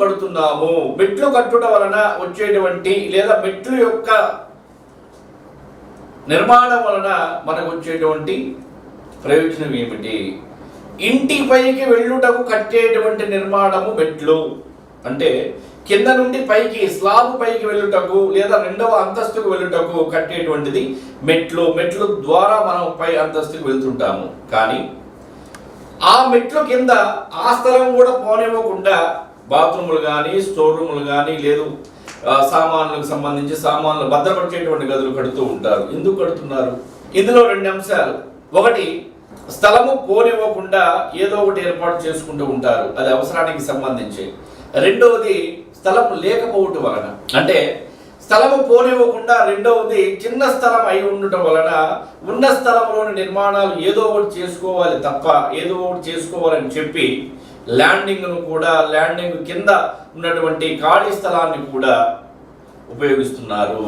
కడుతున్నాము. మెట్లు కట్టడం వలన వచ్చేటువంటి లేదా మెట్లు యొక్క నిర్మాణం వలన మనకు వచ్చేటువంటి ప్రయోజనం ఏమిటి? ఇంటి పైకి వెళ్ళుటకు కట్టేటువంటి నిర్మాణము మెట్లు. అంటే కింద నుండి పైకి స్లాబ్ పైకి వెళ్ళుటకు లేదా రెండవ అంతస్తుకు వెళ్ళుటకు కట్టేటువంటిది మెట్లు. మెట్లు ద్వారా మనం పై అంతస్తుకు వెళ్తుంటాము. కానీ ఆ మెట్లు కింద ఆ స్థలం కూడా పోనివ్వకుండా బాత్రూములు కానీ స్టోర్ రూములు కానీ లేదు సామాన్లకు సంబంధించి సామాన్లు భద్రపరిచేటువంటి గదులు కడుతూ ఉంటారు. ఎందుకు కడుతున్నారు? ఇందులో రెండు అంశాలు. ఒకటి, స్థలము పోనివ్వకుండా ఏదో ఒకటి ఏర్పాటు చేసుకుంటూ ఉంటారు, అది అవసరానికి సంబంధించి. రెండవది, స్థలం లేకపోవటం వలన. అంటే స్థలము పోనివ్వకుండా రెండవది చిన్న స్థలం అయి ఉండటం వలన ఉన్న స్థలంలోని నిర్మాణాలు ఏదో ఒకటి చేసుకోవాలి తప్ప ఏదో ఒకటి చేసుకోవాలని చెప్పి ల్యాండింగ్ కింద ఉన్నటువంటి ఖాళీ స్థలాన్ని కూడా ఉపయోగిస్తున్నారు.